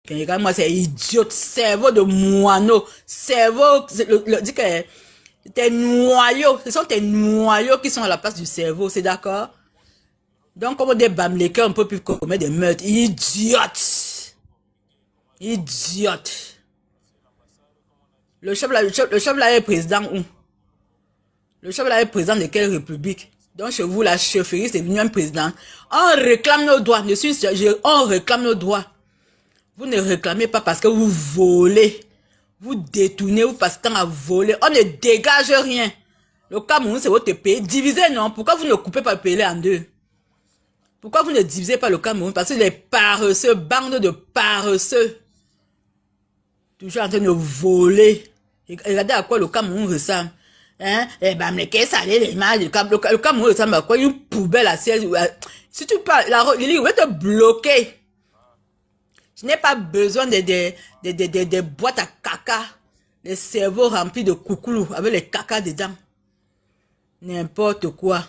Regarde-moi, c'est idiot, cerveau de moineau, cerveau, dit que tes noyaux, ce sont tes noyaux qui sont à la place du cerveau, c'est d'accord? Donc, comme des bamlékés, on peut plus commettre des meurtres. Idiote! Idiote! Le chef là est président où? Le chef là est président de quelle république? Donc, chez vous, la chefferie, c'est venu un président. On réclame nos droits. On réclame nos droits. Vous ne réclamez pas parce que vous volez. Vous détournez, vous passez le temps à voler. On ne dégage rien. Le Cameroun, c'est votre pays. Divisez, non? Pourquoi vous ne coupez pas le pays en deux? Pourquoi vous ne divisez pas le Cameroun? Parce que les paresseux, bande de paresseux, toujours en train de voler. Et regardez à quoi le Cameroun ressemble. Hein? Eh ben, mais qu'est-ce que ça les images? Le Cameroun ressemble à quoi? Une poubelle à ciel. Si tu parles, Lily, va te bloquer. Je n'ai pas besoin des boîtes à caca. Les cerveaux remplis de coucoulou avec les caca dedans. N'importe quoi.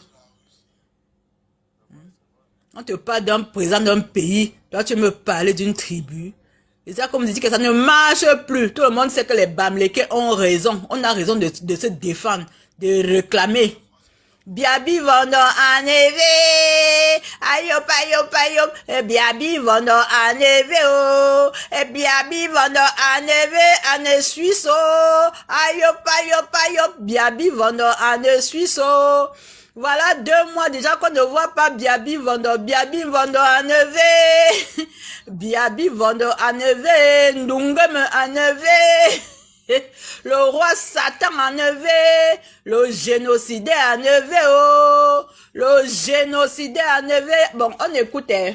On te parle d'un président d'un pays. Toi, tu me parlais d'une tribu. Et ça, comme je dis que ça ne marche plus. Tout le monde sait que les Bamlékés ont raison. On a raison de se défendre, de réclamer. Biabi vondo aneve, ayop ayop ayop, biabi vondo aneve o, biabi vondo aneve ane suiso, ayop ayop ayop, biabi vondo ane suiso. Voilà 2 mois déjà qu'on ne voit pas biabi vondo aneve, biabi vondo aneve, ndungeme aneve. Le roi Satan enlevé, le génocidé enlevé, oh, le génocidé enlevé. Bon, on écoute, hein.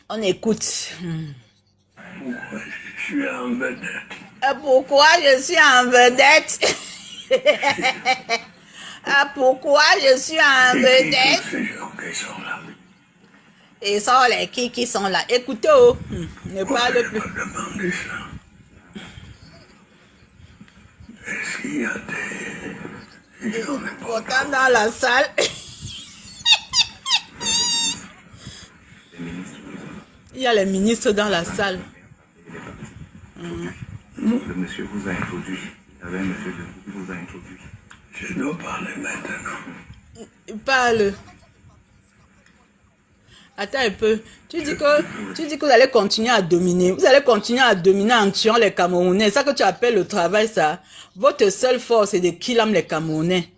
On écoute. Pourquoi je suis en vedette? Pourquoi je suis en vedette? Et ça, les qui sont là. Écoutez, oh, ne parle plus. Est-ce qu'il y a des gens Pourtant, dans la salle, il y a les ministres dans la salle. Le monsieur vous a introduit. Il y avait un monsieur qui vous a introduit. Je dois parler maintenant. Parle. Attends un peu. Tu dis que vous allez continuer à dominer. Vous allez continuer à dominer en tuant les Camerounais. C'est ça que tu appelles le travail, ça. Votre seule force, c'est de killam les Camerounais.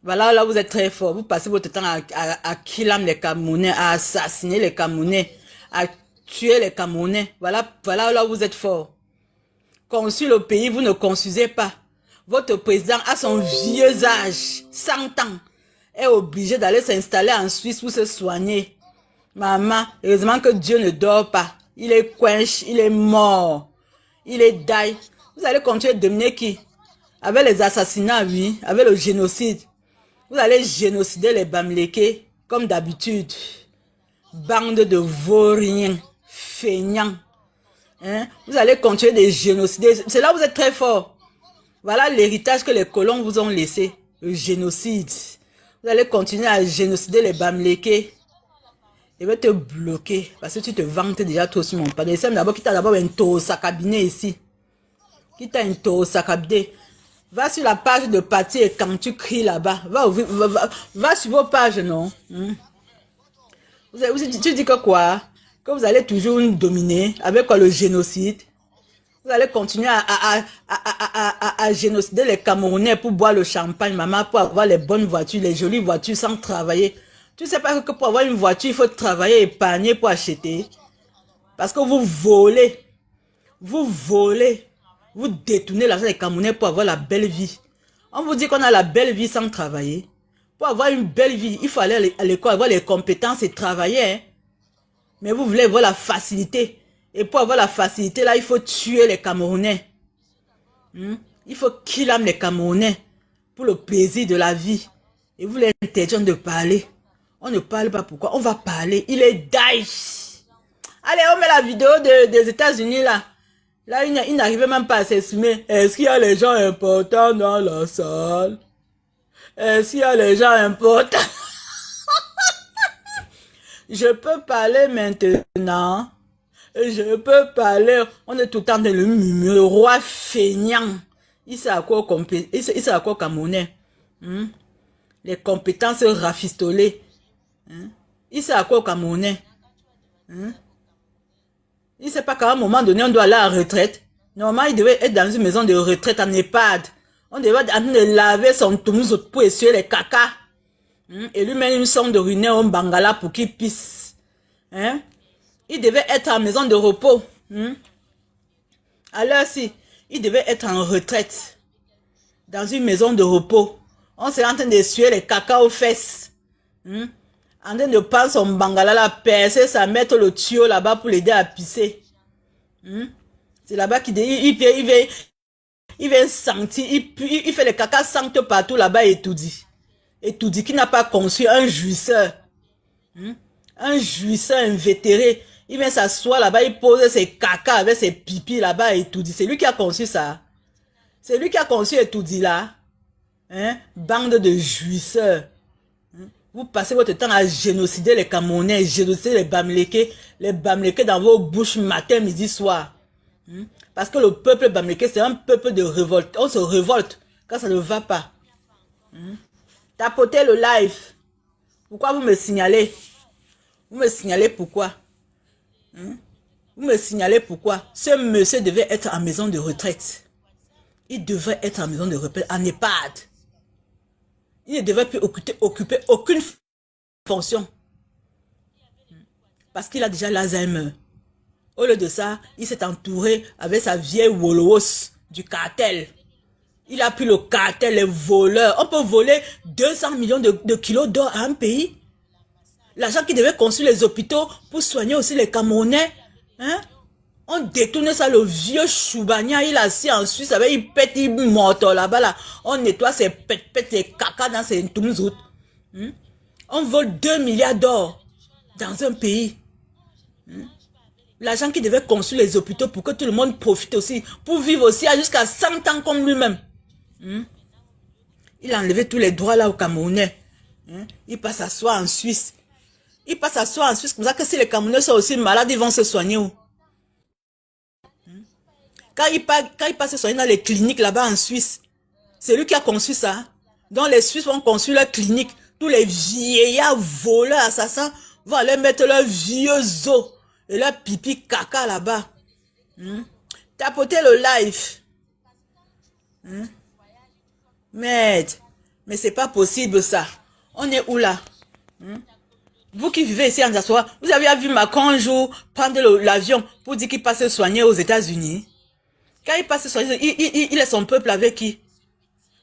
Voilà, là, vous êtes très fort. Vous passez votre temps à killam les Camerounais, à assassiner les Camerounais, à tuer les Camerounais. Voilà, là, vous êtes fort. Construire le pays, vous ne construisez pas. Votre président, à son vieux âge, 100 ans, est obligé d'aller s'installer en Suisse pour se soigner. Maman, heureusement que Dieu ne dort pas. Il est quench, il est mort. Il est die. Vous allez continuer de dominer qui? Avec les assassinats, oui. Avec le génocide. Vous allez génocider les Bamlékés, comme d'habitude. Bande de vauriens, feignants. Hein? Vous allez continuer de génocider. C'est là où vous êtes très fort. Voilà l'héritage que les colons vous ont laissé. Le génocide. Vous allez continuer à génocider les Bamlékés. Je vais te bloquer parce que tu te vantes déjà toi aussi mon père. C'est d'abord qui t'a d'abord un taux sa cabinet ici. Qui t'a un taux sa cabinet. Va sur la page de parti et quand tu cries là-bas, va sur vos pages, non? Tu dis que quoi? Que vous allez toujours nous dominer avec quoi, le génocide? Vous allez continuer à génocider les Camerounais pour boire le champagne, maman, pour avoir les bonnes voitures, les jolies voitures sans travailler. Tu sais pas que pour avoir une voiture, il faut travailler, épargner pour acheter. Parce que vous volez. Vous volez. Vous détournez l'argent des Camerounais pour avoir la belle vie. On vous dit qu'on a la belle vie sans travailler. Pour avoir une belle vie, il faut aller à l'école, avoir les compétences et travailler. Hein. Mais vous voulez avoir la facilité. Et pour avoir la facilité, là, il faut tuer les Camerounais. Il faut qu'il aime les Camerounais pour le plaisir de la vie. Et vous les interdisez de parler. On ne parle pas pourquoi. On va parler. Il est Daesh. Allez, on met la vidéo des États-Unis là. Là, il n'arrivait même pas à s'exprimer. Est-ce qu'il y a les gens importants dans la salle? Est-ce qu'il y a les gens importants? Je peux parler maintenant. Je peux parler. On est tout le temps dans le murmure. Le roi feignant. Il sait à quoi il sait à quoi Camerounais. Les compétences rafistolées. Il sait à quoi Camerounais. Il ne sait pas qu'à un moment donné, on doit aller à la retraite. Normalement, il devait être dans une maison de retraite en EHPAD. On devait être en train de laver son toumzout pour essuyer les caca. Et lui met une sonde de uriner au bangala pour qu'il pisse. Il devait être en maison de repos. Alors si, il devait être en retraite. Dans une maison de repos. On serait en train d'essuyer les caca aux fesses. En train de prendre son bangala là, percer ça, mettre le tuyau là-bas pour l'aider à pisser. C'est là-bas qu'il il vient sentir, il fait les caca sentent partout là-bas et tout dit. Et tout dit qu'il n'a pas conçu un jouisseur. Un jouisseur invétéré. Il vient s'asseoir là-bas, il pose ses caca avec ses pipis là-bas et tout dit. C'est lui qui a conçu ça. C'est lui qui a conçu et tout dit là. Bande de jouisseurs. Vous passez votre temps à génocider les Camerounais, génocider les Bamlékés dans vos bouches matin, midi, soir. Parce que le peuple Bamléké, c'est un peuple de révolte. On se révolte quand ça ne va pas. Tapotez le live. Pourquoi vous me signalez? Vous me signalez pourquoi? Vous me signalez pourquoi? Ce monsieur devait être en maison de retraite. Il devrait être en maison de retraite, en EHPAD. Il ne devrait plus occuper aucune fonction. Parce qu'il a déjà l'Alzheimer. Au lieu de ça, il s'est entouré avec sa vieille Wolowos du cartel. Il a pris le cartel, les voleurs. On peut voler 200 millions de kilos d'or à un pays. L'argent qui devait construire les hôpitaux pour soigner aussi les Camerounais. On détourne ça, le vieux Choubania, il est assis en Suisse, avec il pète, il morte là-bas, là. On nettoie ses pètes, ses caca dans ses toumzout. On vole 2 milliards d'or dans un pays. L'argent qui devait construire les hôpitaux pour que tout le monde profite aussi, pour vivre aussi jusqu'à 100 ans comme lui-même. Il a enlevé tous les droits là aux Camerounais. Il passe s'asseoir en Suisse. Il passe s'asseoir en Suisse, comme ça que si les Camerounais sont aussi malades, ils vont se soigner où? Quand il passe se soigner dans les cliniques là-bas en Suisse, c'est lui qui a conçu ça. Donc les Suisses vont construire leur clinique. Tous les vieillards, voleurs, assassins vont aller mettre leurs vieux os et leur pipi caca là-bas. Tapotez le live. Mais c'est pas possible ça. On est où là? Vous qui vivez ici en diaspora, vous avez vu Macron un jour prendre l'avion pour dire qu'il passe se soigner aux États-Unis? Quand il passe se soigner, il est son peuple avec qui?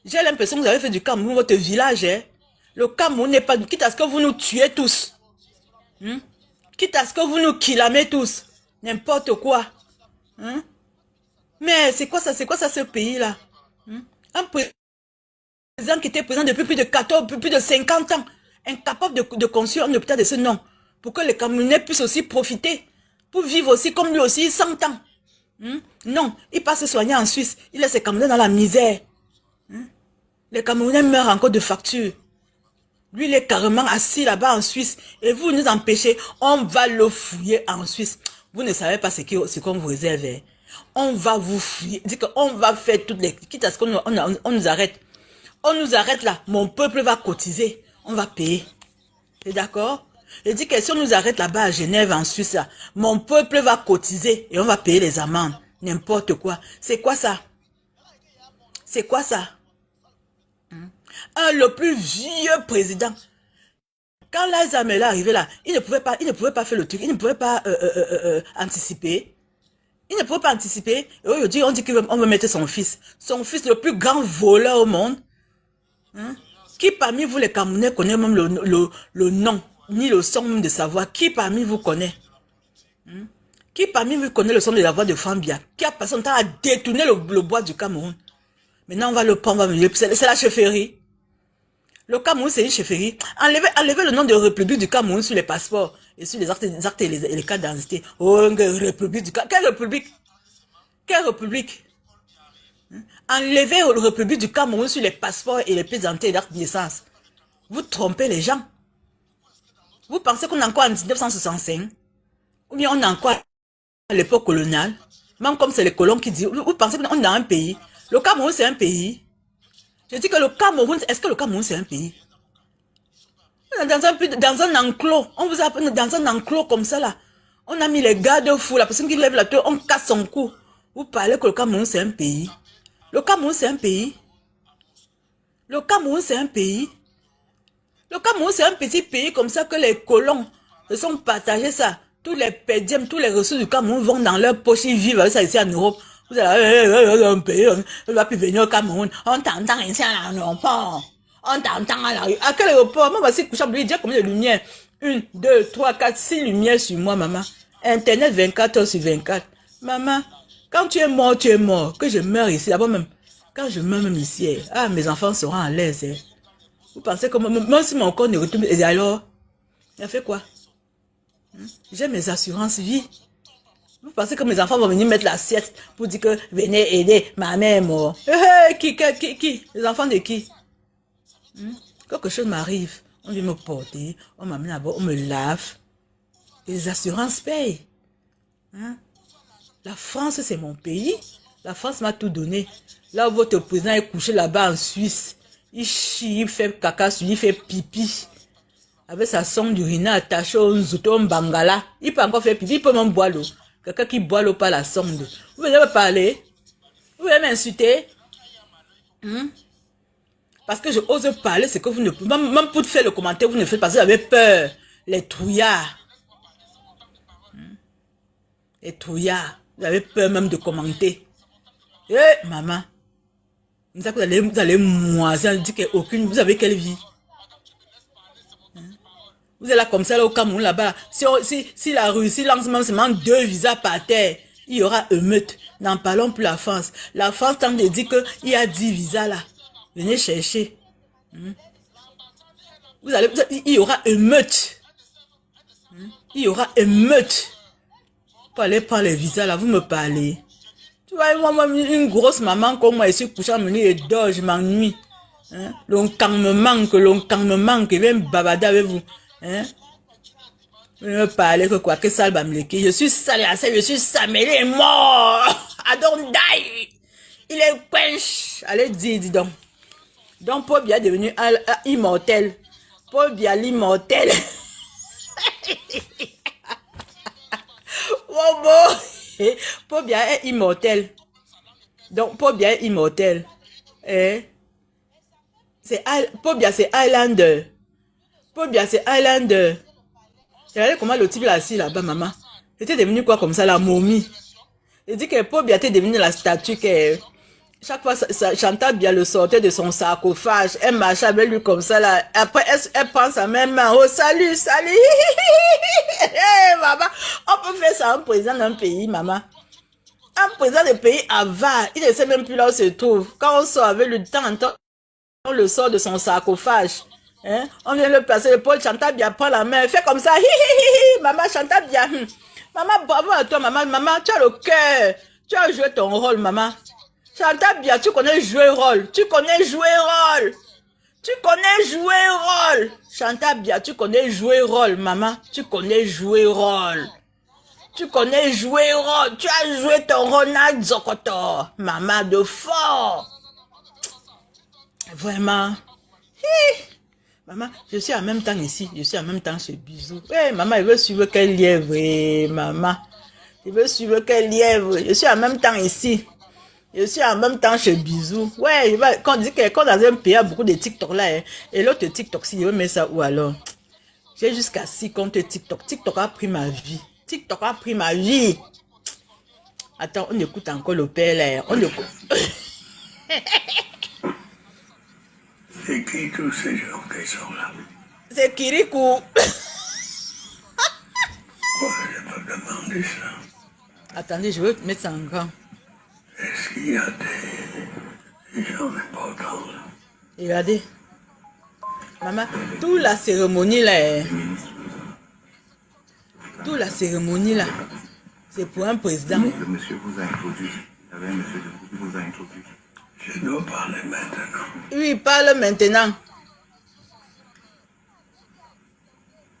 J'ai l'impression que vous avez fait du Cameroun votre village. Le Cameroun n'est pas... Quitte à ce que vous nous tuez tous. Quitte à ce que vous nous killamez tous. N'importe quoi. Mais c'est quoi ça ce pays-là? Un président qui était présent depuis plus de 14, plus de 50 ans. Incapable de construire un hôpital de ce nom. Pour que les Camerounais puissent aussi profiter. Pour vivre aussi comme lui aussi 100 ans. Non, il passe se soigner en Suisse. Il laisse ses Camerounais dans la misère. Les Camerounais meurent encore de facture. Lui, il est carrément assis là-bas en Suisse. Et vous nous empêchez. On va le fouiller en Suisse. Vous ne savez pas ce qu'on vous réserve. On va vous fouiller. Dit qu'on va faire toutes les... Quitte à ce qu'on nous arrête. On nous arrête là. Mon peuple va cotiser. On va payer. C'est d'accord? Je dis que si on nous arrête là-bas à Genève, en Suisse, là, mon peuple va cotiser et on va payer les amendes. N'importe quoi. C'est quoi ça? C'est quoi ça? Le plus vieux président. Quand l'Alzheimer est arrivé là, il ne pouvait pas faire le truc. Il ne pouvait pas anticiper. Il ne pouvait pas anticiper. Et aujourd'hui, on dit qu'on veut mettre son fils. Son fils, le plus grand voleur au monde. Qui parmi vous, les Camerounais, connaît même le nom, ni le son même de sa voix? Qui parmi vous connaît? Qui parmi vous connaît le son de la voix de Fambia? Qui a passé son temps à détourner le bois du Cameroun? Maintenant, on va le prendre, c'est la chefferie. Le Cameroun, c'est une chefferie. Enlevez le nom de République du Cameroun sur les passeports et sur les actes et les cartes d'identité. Oh, République du Cameroun. Quelle République? Quelle République? Enlevez la République du Cameroun sur les passeports et les pièces d'identité et d'actes de naissance. Vous trompez les gens. Vous pensez qu'on est encore en 1965? Ou bien on est encore à l'époque coloniale, même comme c'est les colons qui disent, vous pensez qu'on est dans un pays. Le Cameroun, c'est un pays. Je dis que le Cameroun, est-ce que le Cameroun, c'est un pays? Dans un enclos, on vous a dans un enclos comme ça là. On a mis les garde-fous, la personne qui lève la tête, on casse son cou. Vous parlez que le Cameroun c'est un pays. Le Cameroun c'est un pays. Le Cameroun c'est un pays. Le Cameroun c'est un petit pays comme ça que les colons se sont partagés ça. Tous les pédièmes, tous les ressources du Cameroun vont dans leur poche, ils vivent avec ça ici en Europe. Vous allez un pays, on ne va plus venir au Cameroun. On t'entend ici à l'aéroport. On t'entend à la rue. À quel aéroport? Moi, voici couchable. Il y a combien de lumières? 1, 2, 3, 4, 6 lumières sur moi, maman. Internet 24 heures sur 24. Maman, quand tu es mort, tu es mort. Que je meurs ici, d'abord même. Quand je meurs même ici, ah, mes enfants seront à l'aise. Vous pensez que même si mon corps ne retourne, et alors, il a fait quoi? J'ai mes assurances vie. Vous pensez que mes enfants vont venir mettre la sieste pour dire que venez aider, ma mère est morte. Qui? Les enfants de qui? Quelque chose m'arrive, on vient me porter, on m'amène là-bas, on me lave. Et les assurances payent. La France, c'est mon pays. La France m'a tout donné. Là où votre président est couché là-bas en Suisse, il chie, il fait caca sur lui, il fait pipi. Avec sa sonde d'urine attachée au nzouto, bangala. Il peut encore faire pipi, il peut même boire l'eau. Quelqu'un qui boit l'eau par la sonde. Vous venez me parler? Vous venez m'insulter? Parce que je ose parler, c'est que vous ne pouvez, même pour faire le commentaire, vous ne faites pas, vous avez peur. Les trouillards. Les trouillards. Vous avez peur même de commenter. Eh, maman. Vous allez moisir, dire qu'aucune, vous avez quelle vie? Vous êtes là comme ça, là, au Cameroun, là-bas. Si la Russie lance même seulement 2 visas par terre, il y aura émeute. N'en parlons plus la France. La France tente de dire qu'il y a 10 visas là. Venez chercher. Il y aura émeute. Il y aura émeute. Pour aller prendre les visas là, vous me parlez. Tu vois, moi, une grosse maman comme moi, je suis couchée à mener et dors, je m'ennuie. Longtemps me manque, je viens me babader avec vous. Vous me parlez que quoi, que ça va me léquer. Je suis salé à ça, je suis samé, il est mort. I don't die. Il est quench. Allez, dis donc. Donc, Paul Biya est devenu immortel. Paul Biya l'immortel. Oh bon. Paul Biya est immortel. Donc, Paul Biya est immortel. Paul Biya, c'est Highlander. Paul Biya, c'est Highlander. Regardez comment le type est assis là-bas, maman. C'était devenu quoi comme ça, la momie. Il dit que Paul Biya était devenu la statue que... Chaque fois, Chantal Biya le sortait de son sarcophage. Elle marchait avec lui comme ça, là. Après, elle prend sa même main. Oh, salut, salut. Hey, maman. On peut faire ça en président d'un pays, maman. Un président de pays avare. Il ne sait même plus là où il se trouve. Quand on sort avec lui de temps en temps, on le sort de son sarcophage. On vient le placer. Le Paul Chantal Biya prend la main. Fait comme ça. Maman, Chantal Biya. Maman, bravo à toi, maman. Maman, tu as le cœur. Tu as joué ton rôle, maman. Chantal Biya, tu connais jouer rôle. Tu connais jouer rôle. Tu connais jouer rôle. Chantal Biya, tu connais jouer rôle, maman. Tu connais jouer rôle. Tu connais jouer rôle. Tu as joué ton Ronald Zokoto. Maman de fort. Vraiment. Maman, je suis en même temps ici. Je suis en même temps chez Bisou. Hey, maman, il veut suivre quel lièvre, maman. Il veut suivre quel lièvre. Je suis en même temps ici. Je suis en même temps chez Bisou. Ouais, quand on dit que quand dans un pays, il y a beaucoup de TikTok là. Et l'autre TikTok, si je veux mettre ça où alors? J'ai jusqu'à 6 comptes TikTok. TikTok a pris ma vie. TikTok a pris ma vie. Attends, on écoute encore le père là. On écoute. C'est qui tous ces gens qui sont là? C'est Kirikou. Pourquoi je n'ai pas demandé ça? Attendez, je veux mettre ça en grand. Est-ce qu'il y a des gens importants là? Regardez. Maman, toute la cérémonie là. Toute la cérémonie là. C'est pour un président. Le monsieur vous a introduit. Il y avait un monsieur de vous qui vous a introduit. Je dois parler maintenant. Oui, il parle maintenant.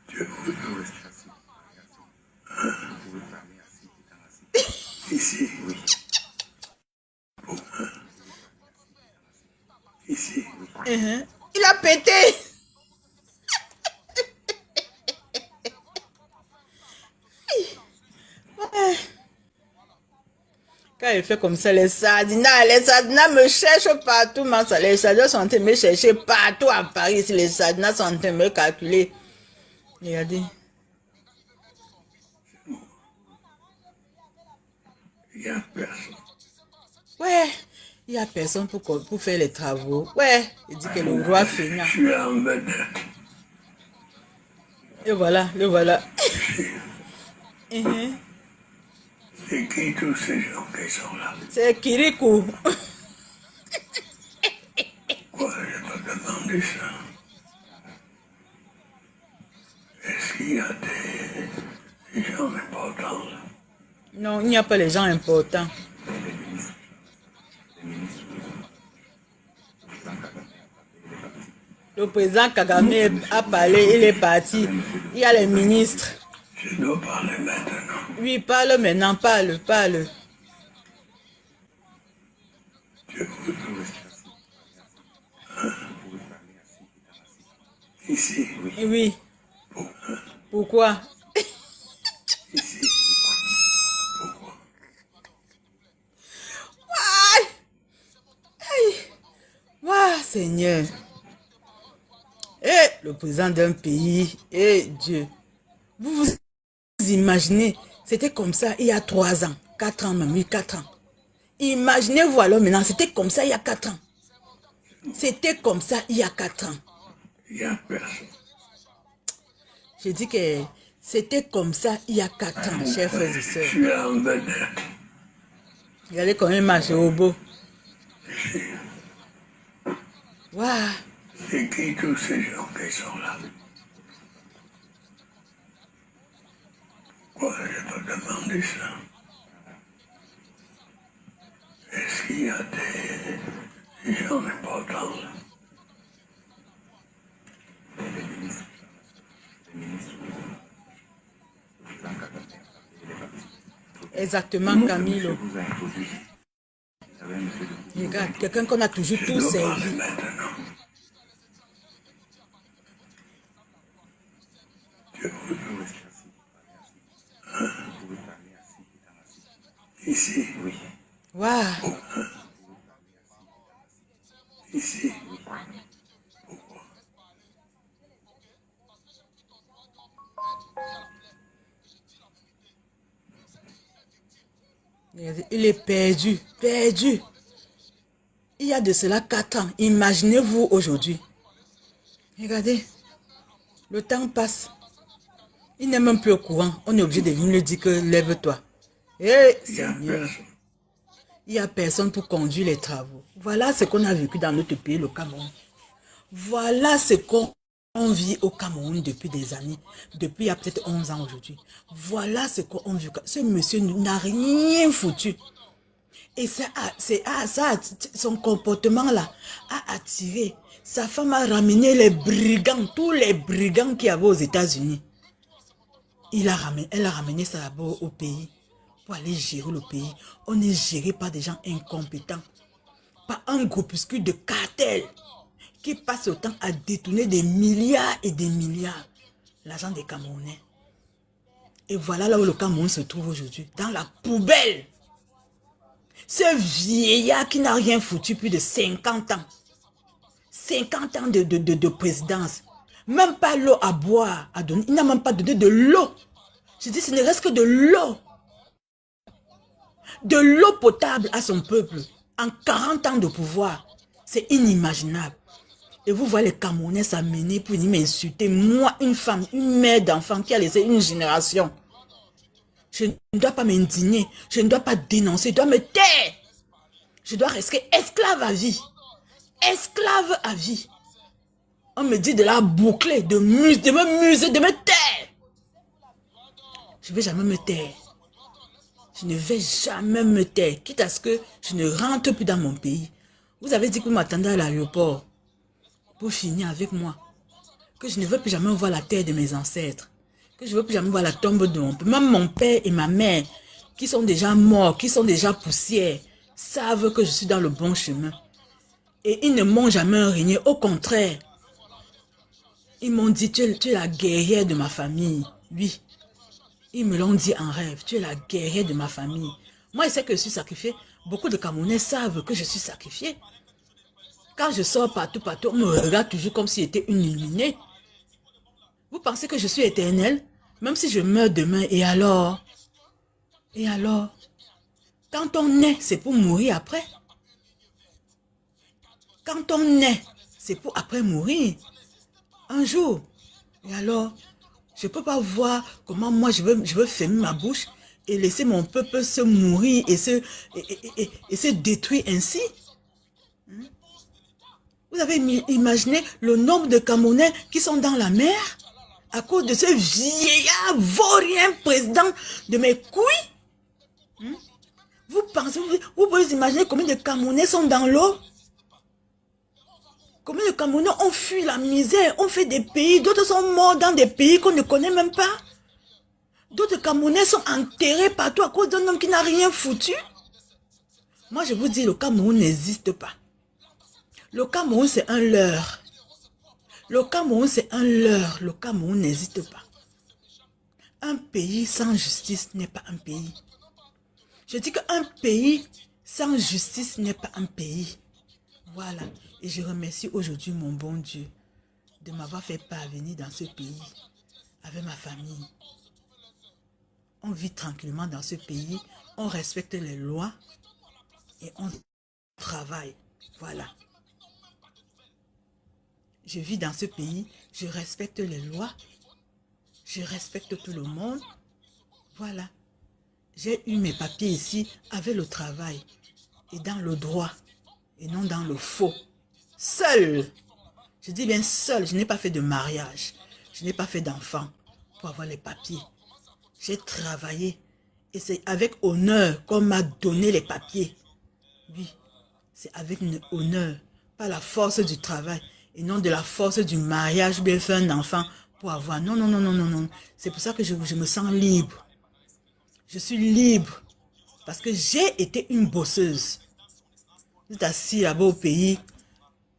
Je vous Vous pouvez rester assis. Vous pouvez parler assis, étant assis. Ici. Oui. Ici. Il a pété. Ouais. Quand il fait comme ça, les sardinas me cherchent partout. Les sardinas sont en train de me chercher partout à Paris. Si les sardinas sont en train de me calculer. Regardez. Il n'y a personne. Ouais, il n'y a personne pour faire les travaux. Ouais, il dit que le roi feignant. Je suis en vedette. Et voilà, le voilà. C'est qui tous ces gens qui sont là? C'est Kirikou. Pourquoi je n'ai pas demandé ça? Est-ce qu'il y a des gens importants là? Non, il n'y a pas les gens importants. Le président Kagame a parlé, il est parti. Il y a les ministres. Je dois parler maintenant. Oui, parle maintenant, parle. Je vous ici. Oui. Pourquoi? Ici. Pourquoi? Waouh, Seigneur. Et le président d'un pays, et Dieu. Vous imaginez, c'était comme ça il y a 3 ans, 4 ans même, oui, 4 ans. Imaginez-vous alors maintenant, c'était comme ça il y a 4 ans. C'était comme ça il y a 4 ans. Il n'y a personne. J'ai dit que c'était comme ça il y a 4 ans, chers frères et Je sœurs. suis en vedette. Regardez comment il marche au beau. Waouh. C'est qui tous ces gens qui sont là? Pourquoi je n'ai pas demandé ça? Est-ce qu'il y a des gens importants là? Exactement, Camilo. Vous a introduit. Vous savez, monsieur de Regarde, quelqu'un qu'on a toujours Je tout dois parler servi. maintenant. Je vous vous restez assis. Vous pouvez parler assis, étant assis. ici. Oui. Waouh. Ici. Regardez, il est perdu. Il y a de cela 4 ans. Imaginez-vous aujourd'hui. Regardez, le temps passe. Il n'est même plus au courant. On est obligé de venir lui dire que lève-toi. Eh, Il n'y a Seigneur, personne. il n'y a personne pour conduire les travaux. Voilà ce qu'on a vécu dans notre pays, le Cameroun. Voilà ce qu'on vit au Cameroun depuis des années. Depuis il y a peut-être 11 ans aujourd'hui. Voilà ce qu'on vit. Ce monsieur n'a rien foutu. Et son comportement-là a attiré. Sa femme a ramené les brigands, tous les brigands qu'il y avait aux États-Unis. Elle a ramené ça d'abord au pays pour aller gérer le pays. On est géré par des gens incompétents. Par un groupuscule de cartels qui passe le temps à détourner des milliards et des milliards. L'argent des Camerounais. Et voilà là où le Cameroun se trouve aujourd'hui. Dans la poubelle. Ce vieillard qui n'a rien foutu plus de 50 ans. 50 ans de présidence. Même pas l'eau à boire à donner. Il n'a même pas donné de l'eau. Je dis, ce ne reste que de l'eau. De l'eau potable à son peuple. En 40 ans de pouvoir. C'est inimaginable. Et vous voyez les Camerounais s'amener pour venir m'insulter. Moi, une femme, une mère d'enfant qui a laissé une génération. Je ne dois pas m'indigner. Je ne dois pas dénoncer. Je dois me taire. Je dois rester esclave à vie. Esclave à vie. On me dit de la boucler, de me muser, de me taire. Je ne vais jamais me taire. Je ne vais jamais me taire. Quitte à ce que je ne rentre plus dans mon pays. Vous avez dit que vous m'attendez à l'aéroport pour finir avec moi. Que je ne veux plus jamais voir la terre de mes ancêtres. Que je ne veux plus jamais voir la tombe de mon père. Même mon père et ma mère qui sont déjà morts, qui sont déjà poussières, savent que je suis dans le bon chemin. Et ils ne m'ont jamais renié. Au contraire, ils m'ont dit, tu es la guerrière de ma famille. Oui, ils me l'ont dit en rêve, tu es la guerrière de ma famille. Moi, je sais que je suis sacrifiée. Beaucoup de Camerounais savent que je suis sacrifiée. Quand je sors partout, on me regarde toujours comme si j'étais une illuminée. Vous pensez que je suis éternelle? Même si je meurs demain, et alors? Et alors? Quand on naît, c'est pour mourir après. Quand on naît, c'est pour après mourir. Un jour. Et alors? Je ne peux pas voir comment moi je veux fermer ma bouche et laisser mon peuple se mourir et se détruire ainsi. Vous avez imaginé le nombre de Camerounais qui sont dans la mer à cause de ce vieillard vaurien président de mes couilles? Vous pouvez imaginer combien de Camerounais sont dans l'eau? Combien de Camerounais ont fui la misère, ont fait des pays, d'autres sont morts dans des pays qu'on ne connaît même pas. D'autres Camerounais sont enterrés partout à cause d'un homme qui n'a rien foutu. Moi, je vous dis, le Cameroun n'existe pas. Le Cameroun, c'est un leurre. Le Cameroun, c'est un leurre. Le Cameroun n'existe pas. Un pays sans justice n'est pas un pays. Je dis qu'un pays sans justice n'est pas un pays. Voilà. Et je remercie aujourd'hui mon bon Dieu de m'avoir fait parvenir dans ce pays avec ma famille. On vit tranquillement dans ce pays. On respecte les lois et on travaille. Voilà. Je vis dans ce pays. Je respecte les lois. Je respecte tout le monde. Voilà. J'ai eu mes papiers ici avec le travail et dans le droit et non dans le faux. Seul. Je dis bien seul. Je n'ai pas fait de mariage. Je n'ai pas fait d'enfant pour avoir les papiers. J'ai travaillé et c'est avec honneur qu'on m'a donné les papiers. Oui, c'est avec une honneur, pas la force du travail et non de la force du mariage, bien faire un enfant pour avoir. Non, non, non, non, non, non. C'est pour ça que je me sens libre. Je suis libre parce que j'ai été une bosseuse. Vous êtes assis là-bas au pays.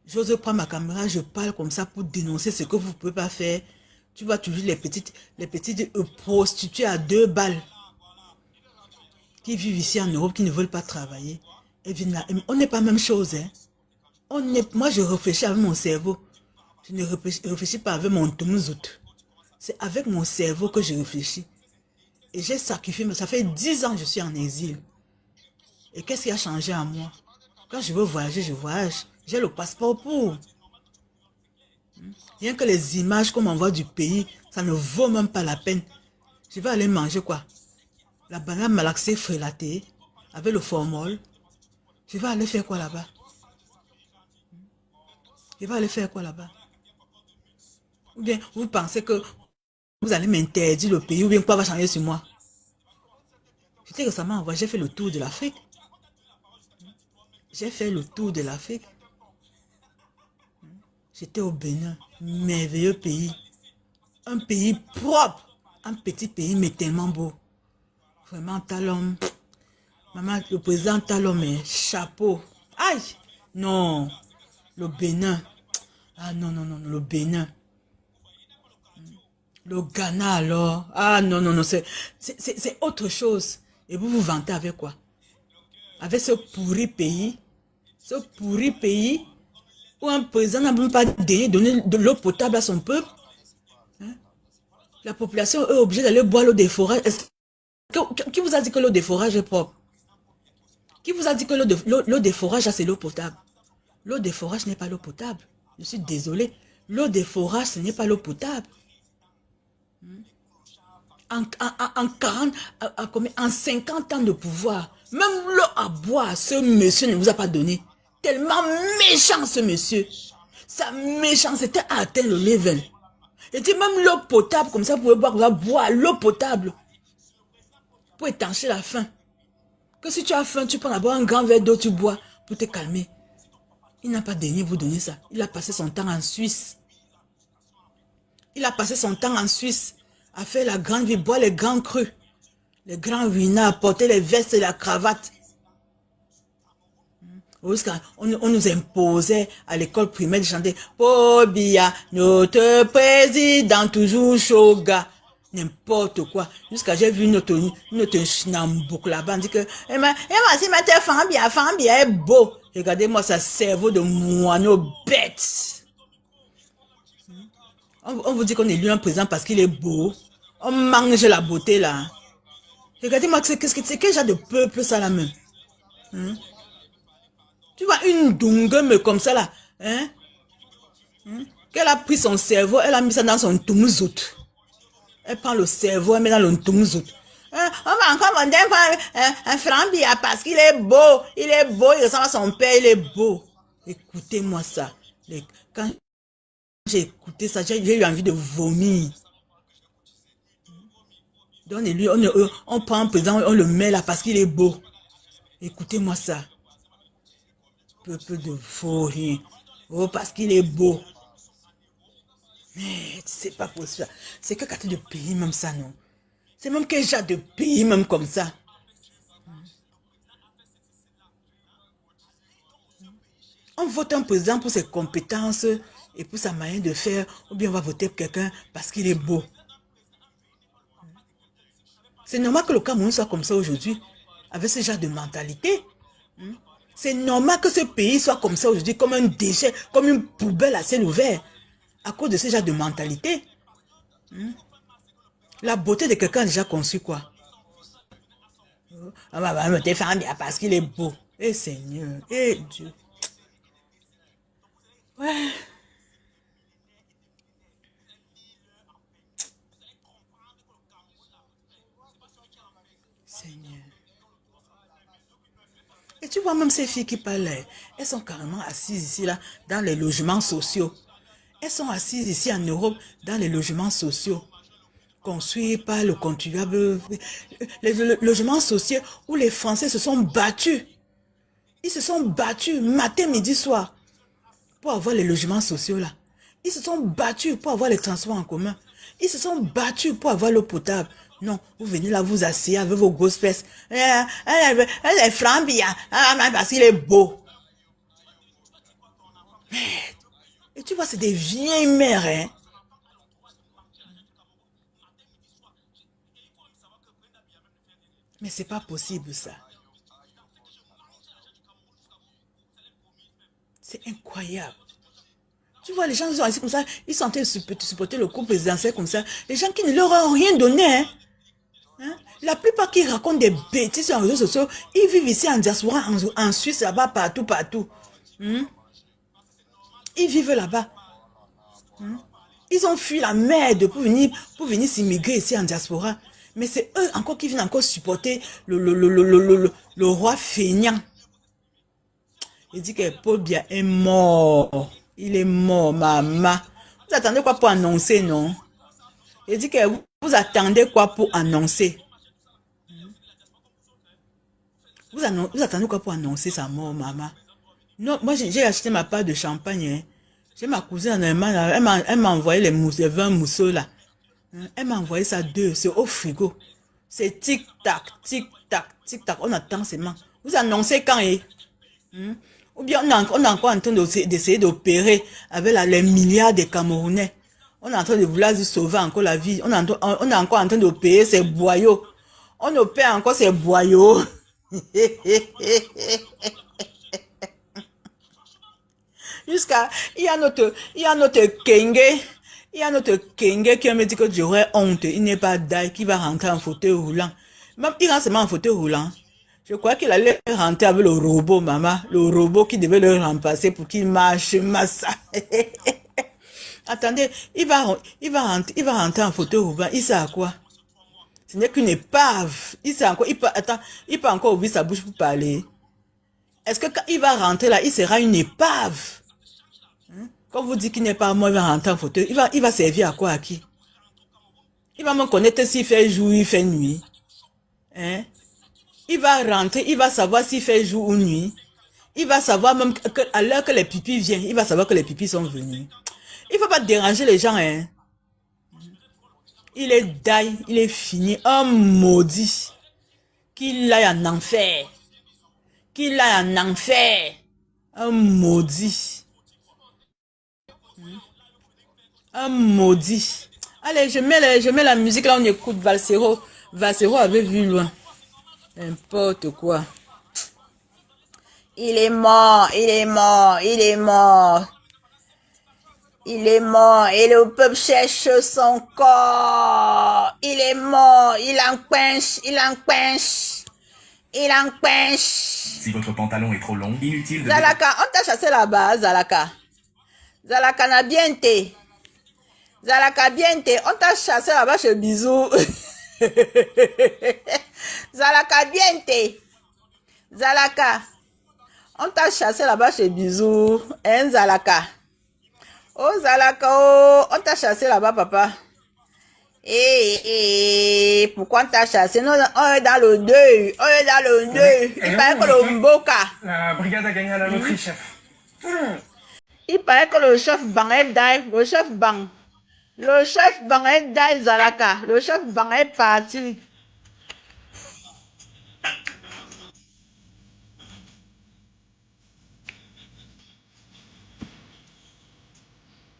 J'ose prendre ma caméra, je parle comme ça pour dénoncer ce que vous ne pouvez pas faire. Tu vois toujours les petites prostituées à 2 balles qui vivent ici en Europe, qui ne veulent pas travailler. Et viennent là. On n'est pas la même chose. Hein. Moi, je réfléchis avec mon cerveau. Je ne réfléchis pas avec mon tumouzout. C'est avec mon cerveau que je réfléchis. Et j'ai sacrifié, mais ça fait 10 ans que je suis en exil. Et qu'est-ce qui a changé en moi? Quand je veux voyager, je voyage. J'ai le passeport pour. Rien que les images qu'on m'envoie du pays, ça ne vaut même pas la peine. Je vais aller manger quoi? La banane malaxée frélatée, avec le formol. Je vais aller faire quoi là-bas? Je vais aller faire quoi là-bas? Ou bien vous pensez que vous allez m'interdire le pays, ou bien quoi va changer sur moi? J'étais récemment en voyage, j'ai fait le tour de l'Afrique. J'ai fait le tour de l'Afrique. J'étais au Bénin, merveilleux pays. Un pays propre, un petit pays mais tellement beau. Vraiment Talon. Maman, le président Talon, mais chapeau. Aïe, non, le Bénin. Ah non, non, non, le Bénin. Le Ghana alors. Ah non, non, non, c'est autre chose. Et vous vous vantez avec quoi? Avec ce pourri pays. Ce pourri pays où un président n'a même pas donné de l'eau potable à son peuple. Hein? La population est obligée d'aller boire l'eau des forages. Qui vous a dit que l'eau des forages est propre? Qui vous a dit que l'eau des forages, c'est l'eau potable? L'eau des forages n'est pas l'eau potable. Je suis désolé. L'eau des forages, ce n'est pas l'eau potable. En 50 ans de pouvoir, même l'eau à boire, ce monsieur ne vous a pas donné. Tellement méchant ce monsieur. Sa méchanceté a atteint le level. Et dit même l'eau potable, comme ça, vous pouvez boire l'eau potable. Pour étancher la faim. Que si tu as faim, tu prends d'abord un grand verre d'eau, tu bois pour te calmer. Il n'a pas daigné vous donner ça. Il a passé son temps en Suisse. Il a passé son temps en Suisse à faire la grande vie, boire les grands crus. Les grands winards portaient les vestes et la cravate. On nous imposait à l'école primaire de chanter Pobia, notre président, toujours chaud gars. N'importe quoi. Jusqu'à j'ai vu notre chinambouk là-bas. On dit que, si ma tête Fambia est beau. Regardez-moi sa cerveau de moineau bête. On vous dit qu'on élit un président parce qu'il est beau. On mange la beauté là. Regardez-moi, c'est quel genre de peuple ça là même. Tu vois une dungeme comme ça là. Qu'elle a pris son cerveau, elle a mis ça dans son tumzout. Elle prend le cerveau, elle met dans le tumzout. On va encore monter un Frambia parce qu'il est beau. Il est beau, il ressemble à son père, il est beau. Écoutez-moi ça. Quand j'ai écouté ça, j'ai eu envie de vomir. Donnez-lui, on prend un président, on le met là parce qu'il est beau. Écoutez-moi ça. Peuple de faux rien. Oh, parce qu'il est beau. Mais c'est pas possible. C'est que quartier de pays même ça, non? C'est même quel genre de pays même comme ça. On vote un président pour ses compétences et pour sa manière de faire, ou bien on va voter pour quelqu'un parce qu'il est beau. C'est normal que le Cameroun soit comme ça aujourd'hui, avec ce genre de mentalité. C'est normal que ce pays soit comme ça aujourd'hui, comme un déchet, comme une poubelle à ciel ouvert, à cause de ce genre de mentalité. La beauté de quelqu'un déjà conçu quoi. On va me défendre bien parce qu'il est beau. Eh Seigneur, eh Dieu. Ouais. Seigneur. Et tu vois même ces filles qui parlent, elles sont carrément assises ici là, dans les logements sociaux. Elles sont assises ici en Europe, dans les logements sociaux. Construits par le contribuable, les logements sociaux où les Français se sont battus. Ils se sont battus matin, midi, soir pour avoir les logements sociaux là. Ils se sont battus pour avoir les transports en commun. Ils se sont battus pour avoir l'eau potable. Non, vous venez là, vous asseyez avec vos grosses fesses. Elle est Frambia, parce qu'il est beau. Et tu vois, c'est des vieilles mères, hein. Mais c'est pas possible ça. C'est incroyable. Tu vois, les gens sont assis comme ça, ils sont en train de supporter le coup présidentiel comme ça. Les gens qui ne leur ont rien donné. La plupart qui racontent des bêtises sur les réseaux sociaux, ils vivent ici en diaspora, en Suisse, là-bas, partout. Ils vivent là-bas. Ils ont fui la merde pour venir s'immigrer ici en diaspora. Mais c'est eux encore qui viennent encore supporter le roi feignant. Il dit que Paul Biya est mort. Il est mort, maman. Vous attendez quoi pour annoncer, non? Il dit que vous attendez quoi pour annoncer? Vous attendez quoi pour annoncer sa mort, maman? Non, moi j'ai acheté ma part de champagne. Hein. J'ai ma cousine en Allemagne, elle m'a envoyé les vins mousseux là. Elle m'a envoyé ça 2, c'est au frigo. C'est tic-tac, tic-tac, tic-tac. On attend seulement. Vous annoncez quand et ou bien on est encore en train d'essayer d'opérer avec les milliards de Camerounais. On est en train de vouloir sauver encore la vie. On est encore en train de payer ces boyaux. On opère encore ces boyaux. Jusqu'à, il y a notre Kenge. Il y a notre Kenge qui me dit que j'aurais honte. Il n'est pas d'ail qui va rentrer en fauteuil roulant. Même il rentre seulement en fauteuil roulant. Je crois qu'il allait rentrer avec le robot, maman. Le robot qui devait le remplacer pour qu'il marche, massa. Attendez, il va rentrer en fauteuil roulant. Il sait à quoi? Ce n'est qu'une épave. Il sait encore, il peut encore ouvrir sa bouche pour parler. Est-ce que quand il va rentrer là, il sera une épave? Quand vous dites qu'il n'est pas moi, il va rentrer en fauteuil. Il va servir à quoi, à qui? Il va me connaître s'il fait jour, il fait nuit. Hein? Il va rentrer, il va savoir s'il fait jour ou nuit. Il va savoir même à l'heure que les pipis viennent, il va savoir que les pipis sont venus. Il ne faut pas déranger les gens, hein. Il est die, il est fini. Un maudit. Qu'il aille en enfer. Qu'il aille en enfer. Un maudit. Un maudit. Allez, je mets la musique là, on écoute Valsero. Valsero avait vu loin. N'importe quoi. Il est mort, il est mort, il est mort. Il est mort et le peuple cherche son corps. Il est mort, il en pince, il en pince. Il en pince. Si votre pantalon est trop long, inutile de... Zalaka, on t'a chassé là-bas, Zalaka. Zalaka n'a bien été. Zalaka bien été. On t'a chassé là-bas chez Bisou. Zalaka bien été. Zalaka. On t'a chassé là-bas chez Bisou. Hein, Zalaka. Oh, Zalaka, oh. On t'a chassé là-bas, papa. Pourquoi on t'a chassé? Non, on est dans le deuil. On est dans le deuil. Il paraît que le Mboka. La brigade a gagné à la loterie, chef. Il paraît que le chef Bang est die. Le chef Bang. Le chef Bang est die, Zalaka. Le chef Bang est parti.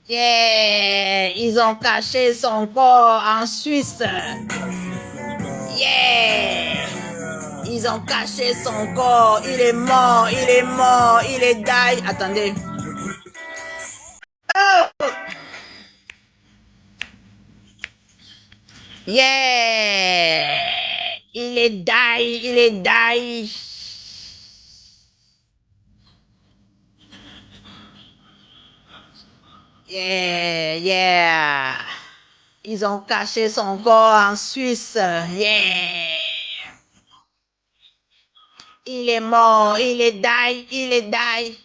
Yeah, ils ont caché son corps en Suisse. Yeah, ils ont caché son corps. Il est mort, il est mort, il est die. Attendez. Oh. Yeah, il est die, il est die. Yeah, yeah. Ils ont caché son corps en Suisse. Yeah. Il est mort, il est die, il est die.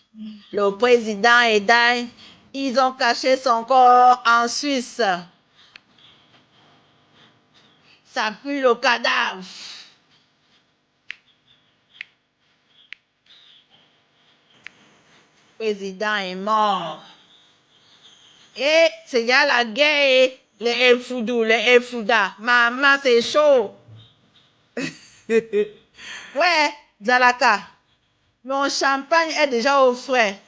Le président est die. Ils ont caché son corps en Suisse. Ça pue le cadavre. Le président est mort. Et c'est y a la guerre. Les Efoudou, les Efouda. Maman, c'est chaud. Ouais, Zalaka. Mon champagne est déjà au frais.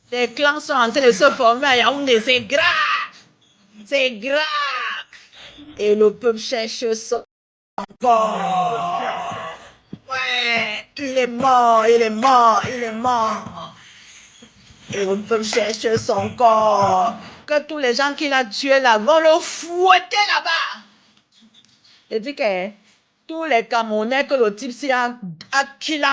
Les clans sont en train de se former à Yaoundé. C'est grave. C'est grave. Et le peuple cherche son corps. Ouais, il est mort, il est mort, il est mort. Et le peuple cherche son corps. Que tous les gens qu'il a tués là vont le fouetter là-bas. Et dit que tous les Camerounais que le type s'y a killé,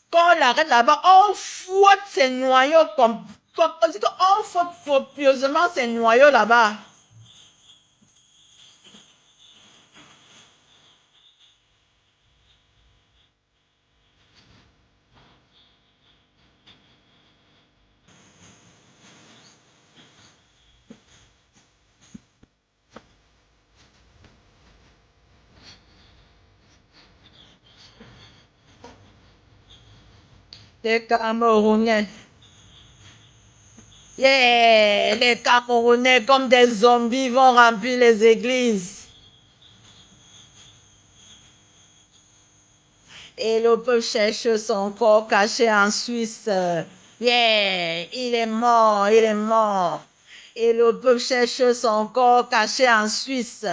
quand on l'arrête là-bas, on fouette ses noyaux on fouette copieusement ses noyaux là-bas. Les Camerounais. Yeah, les Camerounais comme des zombies vont remplir les églises. Et le peuple cherche son corps caché en Suisse. Yeah, il est mort, il est mort. Et le peuple cherche son corps caché en Suisse.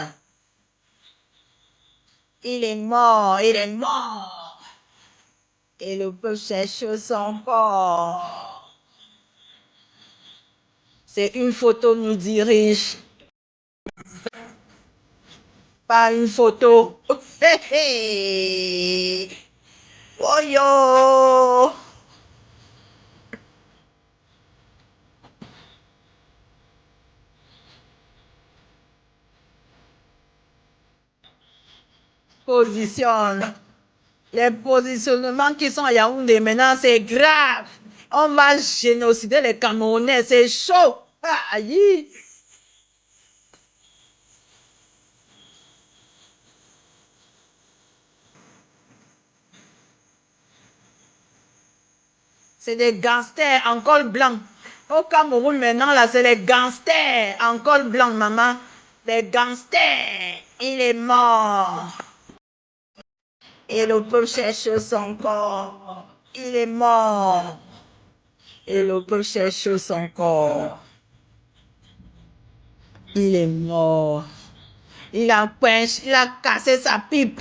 Il est mort, il est mort. Et le peuple cherche son corps. C'est une photo nous dirige. Pas une photo. Hey, hey. Oh yo. Positionne. Les positionnements qui sont à Yaoundé maintenant, c'est grave. On va génocider les Camerounais, c'est chaud. Aïe. C'est des gangsters en col blanc. Au Cameroun, maintenant, là, c'est les gangsters en col blanc, maman. Les gangsters. Il est mort. Et le peuple cherche son corps. Il est mort. Et le peuple cherche son corps. Il est mort. Il a cassé sa pipe.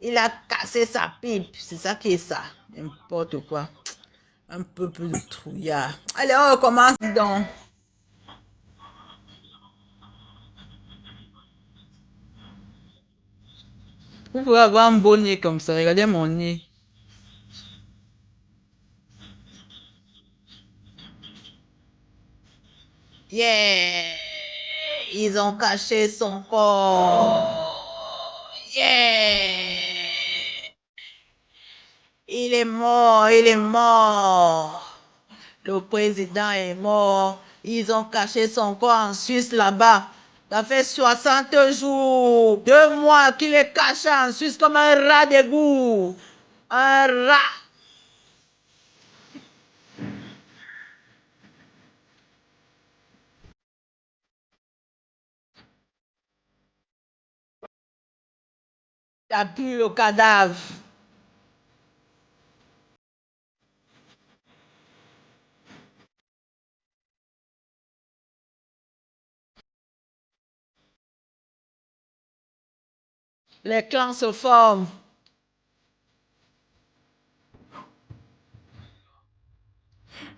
Il a cassé sa pipe. C'est ça qui est ça. N'importe quoi. Un peu plus de trouillard. Allez, on recommence donc. Vous pouvez avoir un beau nez comme ça. Regardez mon nez. Yeah! Ils ont caché son corps. Yeah! Il est mort, il est mort. Le président est mort. Ils ont caché son corps en Suisse là-bas. Ça fait 60 jours, 2 mois qu'il est caché en Suisse comme un rat d'égout. Un rat. Il a pu le cadavre. Les clans se forment.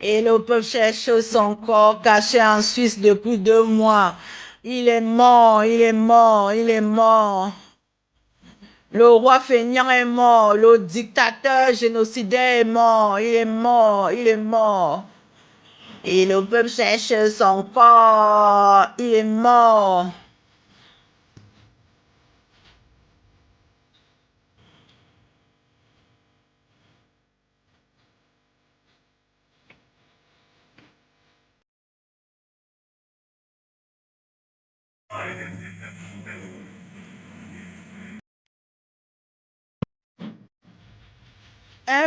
Et le peuple cherche son corps caché en Suisse depuis 2 mois. Il est mort, il est mort, il est mort. Le roi feignant est mort. Le dictateur génocidaire est mort. Il est mort, il est mort. Et le peuple cherche son corps. Il est mort.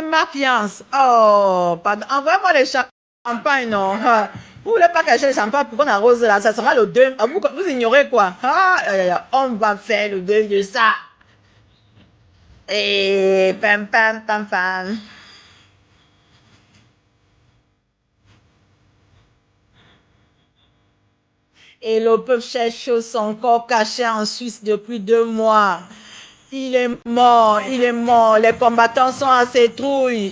Ma fiance. Oh, pardon. Envoyez-moi les champagnes, non. Ah. Vous voulez pas cacher le champagne pour qu'on arrose là? Ça sera le 2. Ah, vous ignorez quoi? On va faire le 2 de ça. Et pam pam pam pam. Et le peuple cherche son corps caché en Suisse depuis 2 mois. Il est mort, il est mort. Les combattants sont à ses trouilles.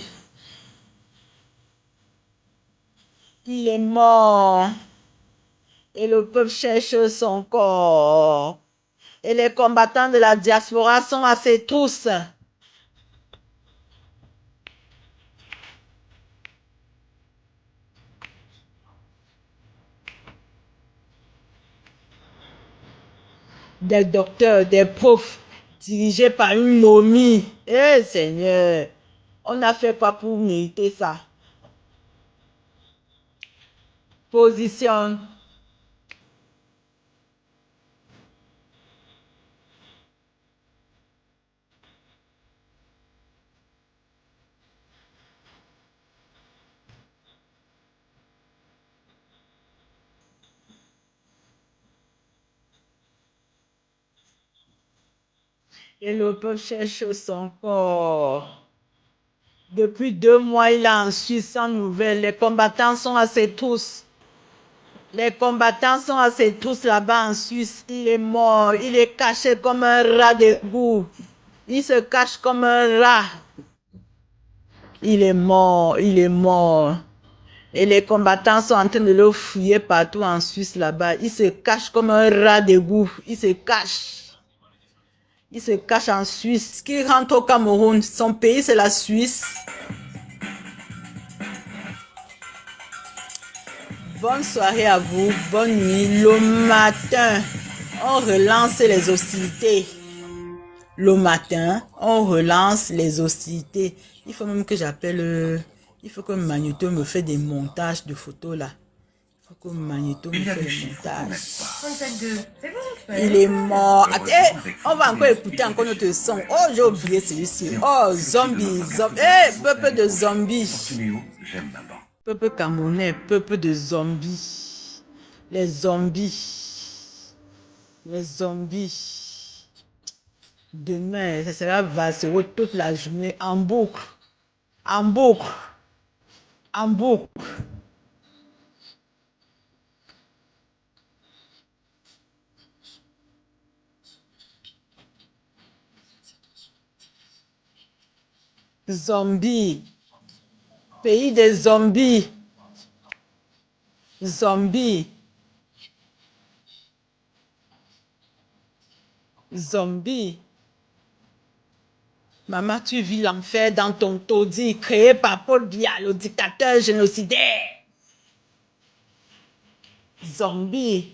Il est mort. Et le peuple cherche son corps. Et les combattants de la diaspora sont à ses trousses. Des docteurs, des profs, dirigés par une momie. Eh Seigneur, on a fait quoi pour mériter ça? Position. Et le peuple cherche son corps. Depuis 2 mois, il est en Suisse sans nouvelles. Les combattants sont à ses trousses. Les combattants sont à ses trousses là-bas en Suisse. Il est mort. Il est caché comme un rat d'égout. Il se cache comme un rat. Il est mort. Il est mort. Et les combattants sont en train de le fouiller partout en Suisse là-bas. Il se cache comme un rat d'égout. Il se cache. Il se cache en Suisse. Qui rentre au Cameroun, son pays c'est la Suisse. Bonne soirée à vous, bonne nuit. Le matin, on relance les hostilités. Le matin, on relance les hostilités. Il faut même que j'appelle... il faut que Magneto me fait des montages de photos là. Il Faut que Magneto me Il y a fait des le chiffres qu'on n'aime montage. pas. 37,2. C'est bon, tu peux Il aller. est mort. Heureusement, Attends, avec on va Fouti, encore écouter il y a encore des notre chiffres son. qu'on aime. Oh, j'ai oublié celui-ci. C'est Oh, le prix de zombie, notre zombie. carte Eh, peuple de Pour zombies. Timéo, j'aime maman. Peuple camerounais, peuple de zombies. Les zombies. Les zombies. Demain, ça sera Vassero toute la journée en boucle. En boucle. En boucle. Zombies. Pays des zombies. Zombies. Zombies. Maman, tu vis l'enfer dans ton taudis créé par Paul Biya, le dictateur génocidaire. Zombie.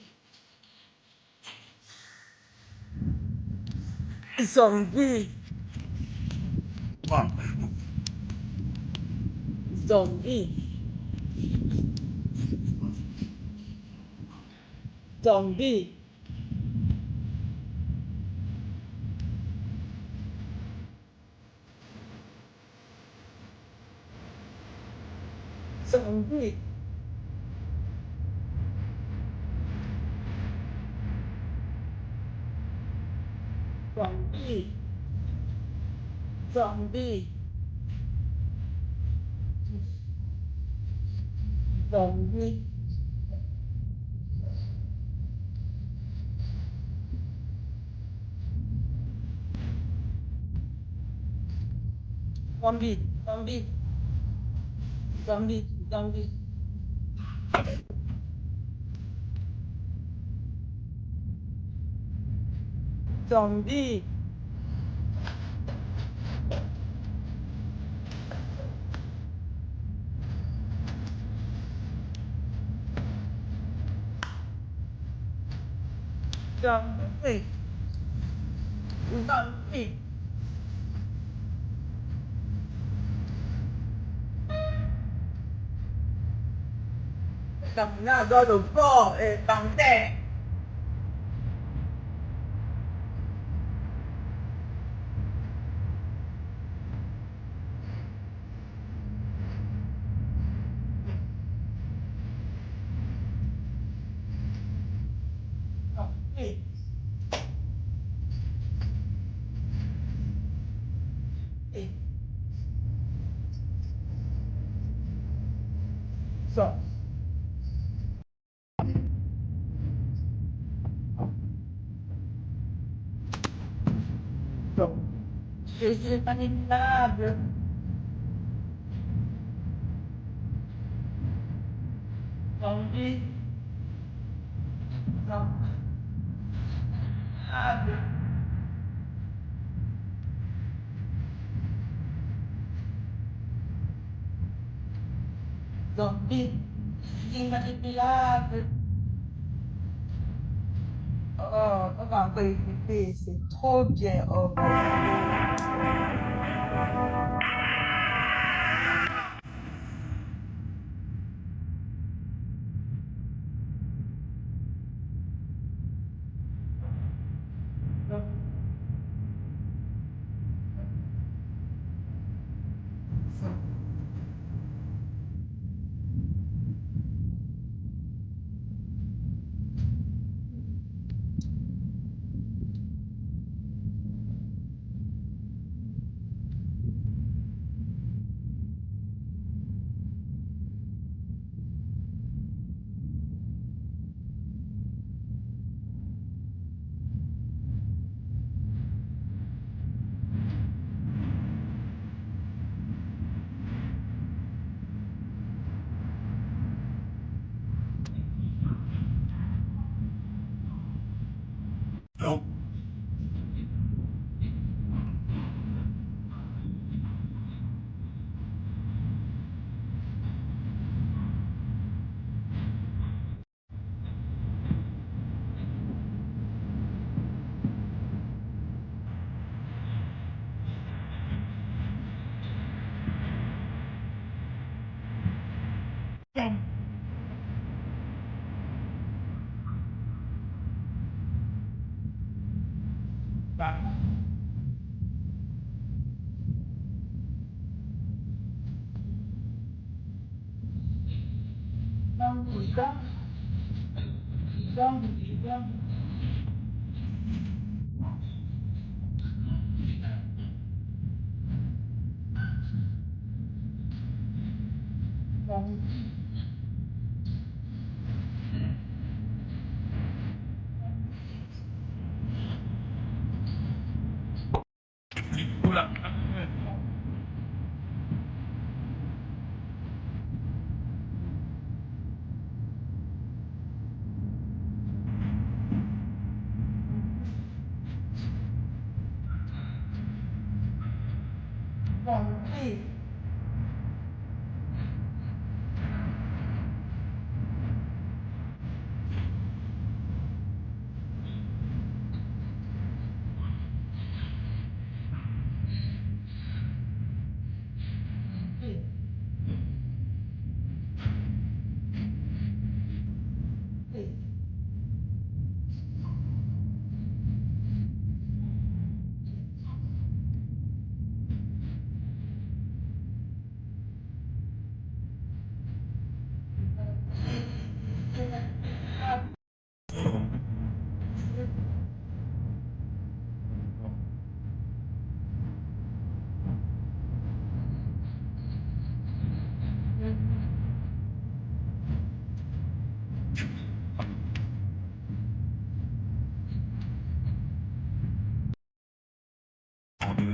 Zombie. Zombie. Zombie. Zombie. Zombie. Zombie. Zombie. Zombie. Zombie. Zombie. Zombie. Zombie. Zombie. Zombie. Cameroun adore le porc et panthère. Zombie. Zombie. Je suis manipulable. Zombie. Manipulable. Zombie. Manipulable. Oh, on va encore écouter. C'est trop bien. Oh,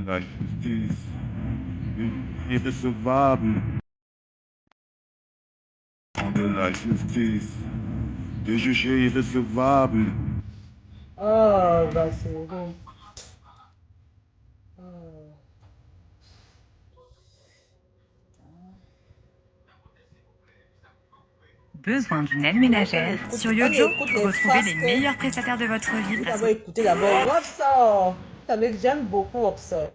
La justice irrécevable de la justice, de juger irrécevable. Oh, bah c'est bon. Oh. Besoin d'une aide ménagère? Sur Yojo, retrouvez les meilleurs prestataires de votre ville. Vous avez écouté d'abord Wopsa. Vous savez que j'aime beaucoup Wopsa.